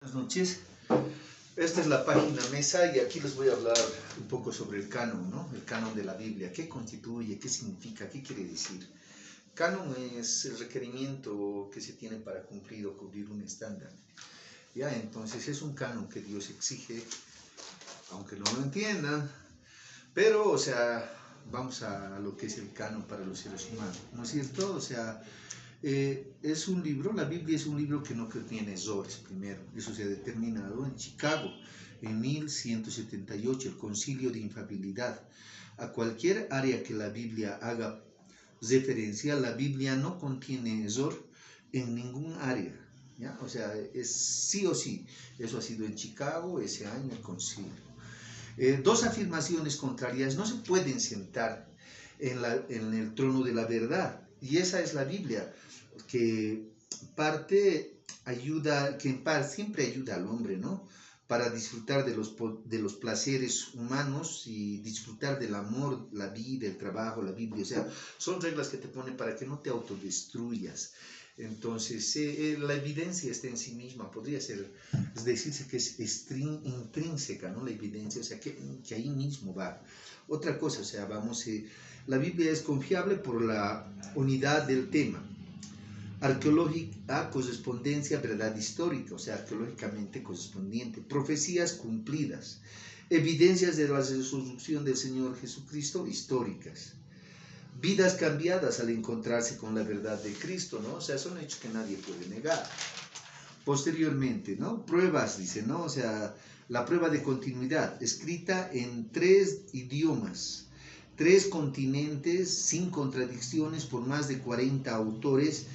Buenas noches. Esta es la página mesa y aquí les voy a hablar un poco sobre el canon, ¿no? El canon de la Biblia. ¿Qué constituye? ¿Qué significa? ¿Qué quiere decir? Canon es el requerimiento que se tiene para cumplir o cubrir un estándar. Ya, entonces es un canon que Dios exige, aunque no lo entiendan, pero, o sea, vamos a lo que es el canon para los seres humanos, ¿no es cierto? O sea, es un libro, la Biblia es un libro que no contiene errores, primero. Eso se ha determinado en Chicago en 1178, el Concilio de Infalibilidad. A cualquier área que la Biblia haga referencia, la Biblia no contiene error en ningún área, ¿ya? O sea, es sí o sí. Eso ha sido en Chicago ese año el concilio. Dos afirmaciones contrarias no se pueden sentar en el trono de la verdad, y esa es la Biblia, que siempre ayuda al hombre, ¿no? Para disfrutar de los placeres humanos y disfrutar del amor, la vida, el trabajo, la Biblia. O sea, son reglas que te ponen para que no te autodestruyas. Entonces, la evidencia está en sí misma, podría ser, es decirse que es intrínseca, ¿no? La evidencia, o sea, que ahí mismo va. Otra cosa, o sea, la Biblia es confiable por la unidad del tema. Arqueológica, correspondencia, verdad histórica, o sea, arqueológicamente correspondiente. Profecías cumplidas. Evidencias de la resurrección del Señor Jesucristo, históricas. Vidas cambiadas al encontrarse con la verdad de Cristo, ¿no? O sea, son hechos que nadie puede negar. Posteriormente, ¿no? Pruebas, dice, ¿no? O sea, la prueba de continuidad, escrita en 3 idiomas, 3 continentes, sin contradicciones, por más de 40 autores,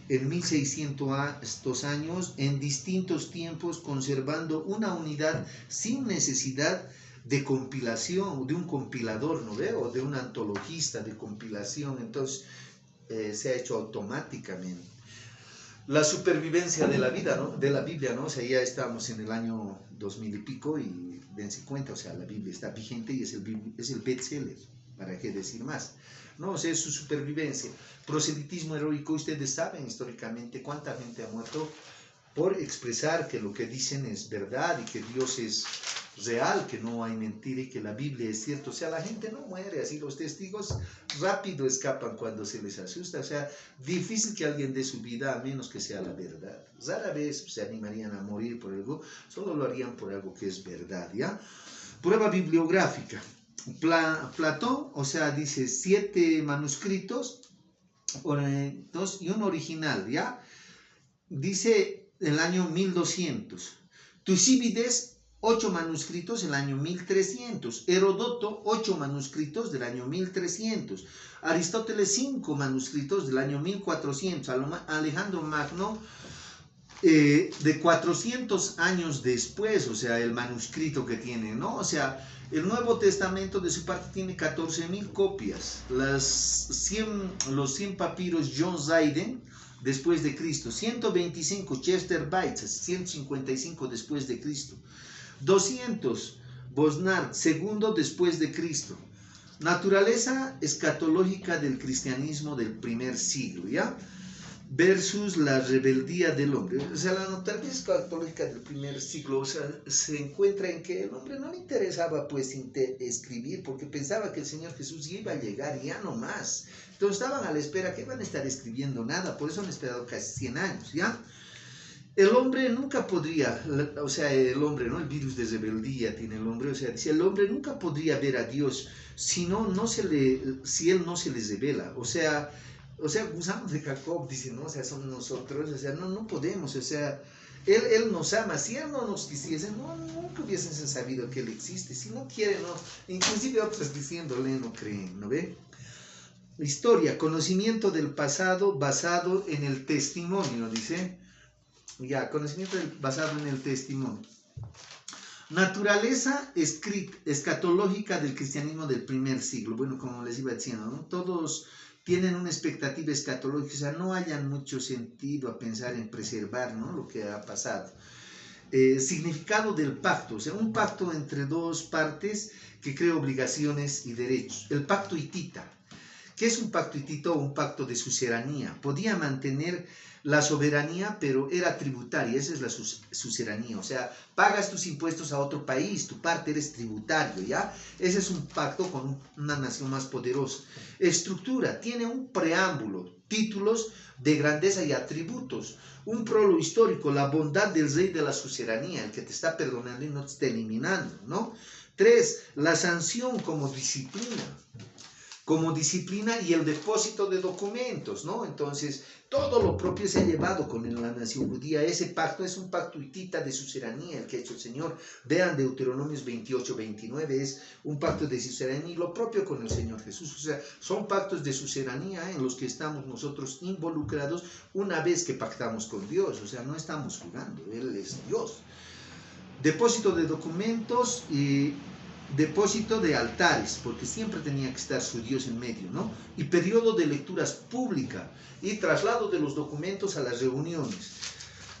en 1600 años, en distintos tiempos, conservando una unidad sin necesidad de compilación, de un compilador, ¿no ve? O de un antologista de compilación. Entonces, se ha hecho automáticamente. La supervivencia de la vida, ¿no? De la Biblia, ¿no? O sea, ya estamos en el año 2000 y pico y dense cuenta, o sea, la Biblia está vigente y es el bestseller, ¿para qué decir más? No, o sea, es su supervivencia. Proselitismo heroico, ustedes saben históricamente cuánta gente ha muerto por expresar que lo que dicen es verdad y que Dios es real, que no hay mentira y que la Biblia es cierto. O sea, la gente no muere así, los testigos rápido escapan cuando se les asusta. O sea, difícil que alguien dé su vida a menos que sea la verdad. Rara vez se animarían a morir por algo, solo lo harían por algo que es verdad, ¿ya? Prueba bibliográfica. Platón, o sea, dice 7 manuscritos y un original, ¿ya? Dice el año 1200. Tucídides, 8 manuscritos el año 1300. Heródoto, 8 manuscritos del año 1300. Aristóteles, 5 manuscritos del año 1400. Alejandro Magno, de 400 años después, o sea, el manuscrito que tiene, ¿no? O sea, el Nuevo Testamento de su parte tiene 14.000 copias. Los 100 papiros John Zaiden, después de Cristo. 125 Chester Bates, 155 después de Cristo. 200 Bosnard, segundo después de Cristo. Naturaleza escatológica del cristianismo del primer siglo, ¿ya? Versus la rebeldía del hombre. O sea, la naturaleza escatológica del primer siglo, o sea, se encuentra en que el hombre no le interesaba pues escribir, porque pensaba que el Señor Jesús iba a llegar y ya no más. Entonces estaban a la espera, que iban a estar escribiendo nada, por eso han esperado casi 100 años, ¿ya? El hombre nunca podría, o sea, el hombre, ¿no? El virus de rebeldía tiene el hombre, o sea, dice, el hombre nunca podría ver a Dios si él no se le revela, o sea, gusamos de Jacob, dice, ¿no? O sea, somos nosotros, o sea, no podemos, o sea, él nos ama. Si Él no nos quisiese, nunca hubiesen sabido que Él existe. Si no quiere, no. Inclusive otros diciéndole no creen, ¿no ve? Historia, conocimiento del pasado basado en el testimonio, dice. Ya, conocimiento basado en el testimonio. Naturaleza escatológica del cristianismo del primer siglo. Bueno, como les iba diciendo, ¿no? Todos tienen una expectativa escatológica, o sea, no hayan mucho sentido a pensar en preservar, ¿no? Lo que ha pasado. Significado del pacto, o sea, un pacto entre dos partes que crea obligaciones y derechos. El pacto hitita. ¿Qué es un pacto hitita o un pacto de sucedanía? Podía mantener la soberanía, pero era tributaria, esa es la suzerainía, o sea, pagas tus impuestos a otro país, tu parte eres tributario, ¿ya? Ese es un pacto con una nación más poderosa. Estructura, tiene un preámbulo, títulos de grandeza y atributos, un prólogo histórico, la bondad del rey de la suzerainía, el que te está perdonando y no te está eliminando, ¿no? 3, la sanción como disciplina y el depósito de documentos, ¿no? Entonces, todo lo propio se ha llevado con la nación judía. Ese pacto es un pacto hitita de suzerainía, el que ha hecho el Señor. Vean Deuteronomios 28, 29, es un pacto de suzerainía y lo propio con el Señor Jesús. O sea, son pactos de suzerainía en los que estamos nosotros involucrados una vez que pactamos con Dios. O sea, no estamos jugando, Él es Dios. Depósito de documentos y depósito de altares, porque siempre tenía que estar su Dios en medio, ¿no? Y periodo de lecturas pública y traslado de los documentos a las reuniones.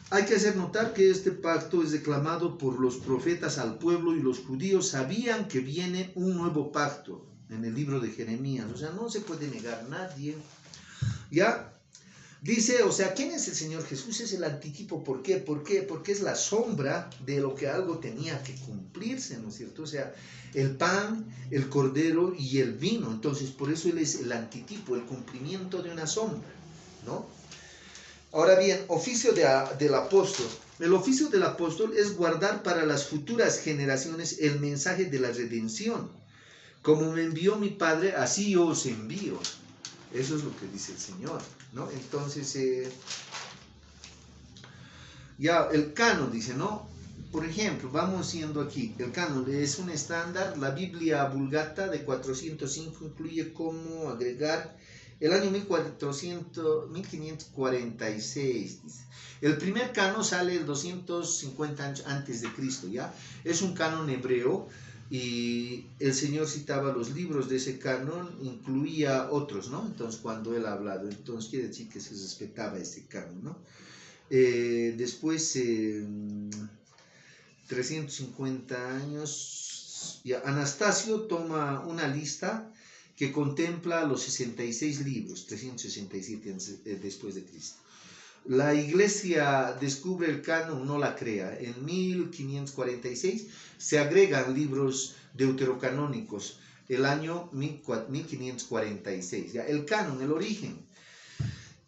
Hay que hacer notar que este pacto es declamado por los profetas al pueblo y los judíos sabían que viene un nuevo pacto en el libro de Jeremías, o sea, no se puede negar nadie, ¿ya? Dice, o sea, ¿quién es el Señor Jesús? Es el antitipo. ¿Por qué? Porque es la sombra de lo que algo tenía que cumplirse, ¿no es cierto? O sea, el pan, el cordero y el vino. Entonces, por eso Él es el antitipo, el cumplimiento de una sombra, ¿no? Ahora bien, oficio del apóstol. El oficio del apóstol es guardar para las futuras generaciones el mensaje de la redención. Como me envió mi Padre, así yo os envío. Eso es lo que dice el Señor, ¿no? Entonces, ya el canon dice, ¿no? Por ejemplo, vamos siendo aquí, el canon es un estándar, la Biblia Vulgata de 405 incluye cómo agregar el año 1546, dice. El primer canon sale el 250 años antes de Cristo, ¿ya? Es un canon hebreo. Y el Señor citaba los libros de ese canon, incluía otros, ¿no? Entonces, cuando Él ha hablado, entonces quiere decir que se respetaba ese canon, ¿no? Después, 350 años, ya, Anastasio toma una lista que contempla los 66 libros, 367 después de Cristo. La iglesia descubre el canon, no la crea. En 1546 se agregan libros deuterocanónicos, el año 1546. ¿Ya? El canon, el origen.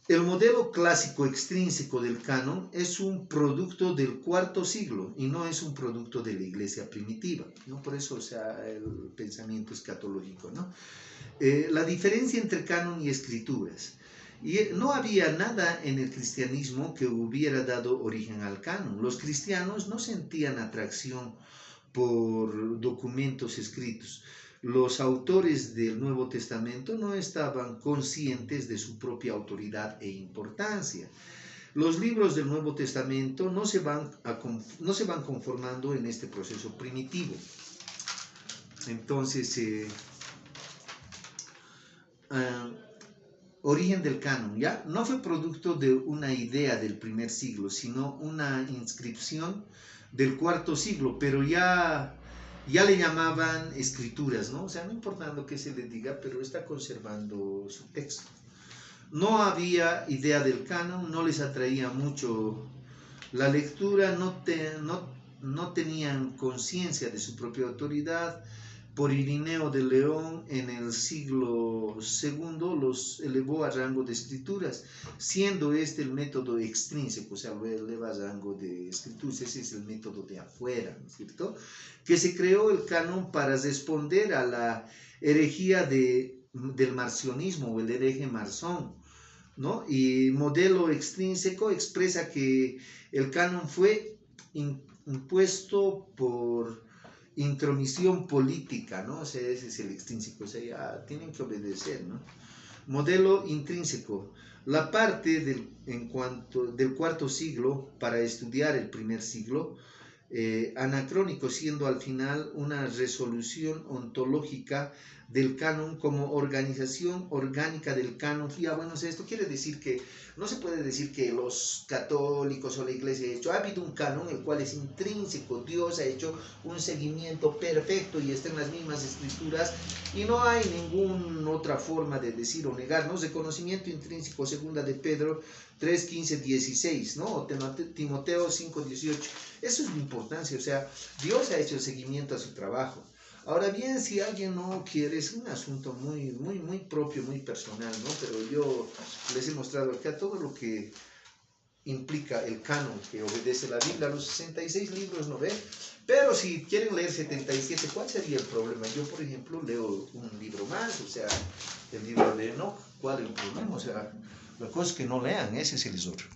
El modelo clásico extrínseco del canon es un producto del IV siglo y no es un producto de la iglesia primitiva, ¿no? Por eso, o sea, el pensamiento escatológico, ¿no? La diferencia entre canon y escrituras. Y no había nada en el cristianismo que hubiera dado origen al canon. Los cristianos no sentían atracción por documentos escritos. Los autores del Nuevo Testamento no estaban conscientes de su propia autoridad e importancia. Los libros del Nuevo Testamento no se van conformando en este proceso primitivo. Entonces, origen del canon, ¿ya? No fue producto de una idea del primer siglo, sino una inscripción del IV siglo, pero ya le llamaban escrituras, ¿no? O sea, no importando qué se le diga, pero está conservando su texto. No había idea del canon, no les atraía mucho la lectura, no tenían conciencia de su propia autoridad. Por Irineo de León en el siglo II los elevó a rango de escrituras, siendo este el método extrínseco, o sea, lo eleva a rango de escrituras. Ese es el método de afuera, ¿no es cierto? Que se creó el canon para responder a la herejía del marcionismo o el hereje marzón, ¿no? Y modelo extrínseco expresa que el canon fue impuesto por intromisión política, ¿no? O sea, ese es el extrínseco, o sea, ya tienen que obedecer, ¿no? Modelo intrínseco. La parte del IV siglo para estudiar el primer siglo, anacrónico, siendo al final una resolución ontológica del canon como organización orgánica del canon. Ya, bueno, o sea, esto quiere decir que no se puede decir que los católicos o la iglesia ha habido un canon el cual es intrínseco, Dios ha hecho un seguimiento perfecto y está en las mismas escrituras y no hay ninguna otra forma de decir o negar, ¿no? Reconocimiento intrínseco, segunda de Pedro 3, 15, 16, ¿no? O Timoteo 5, 18. Eso es la importancia, o sea, Dios ha hecho el seguimiento a su trabajo. Ahora bien, si alguien no quiere, es un asunto muy propio, muy personal, ¿no? Pero yo les he mostrado acá todo lo que implica el canon que obedece la Biblia, los 66 libros, ¿no ve? Pero si quieren leer 77, ¿cuál sería el problema? Yo, por ejemplo, leo un libro más, o sea, el libro de Enoch, ¿cuál es el problema? O sea, la cosa es que no lean, ese es el otro.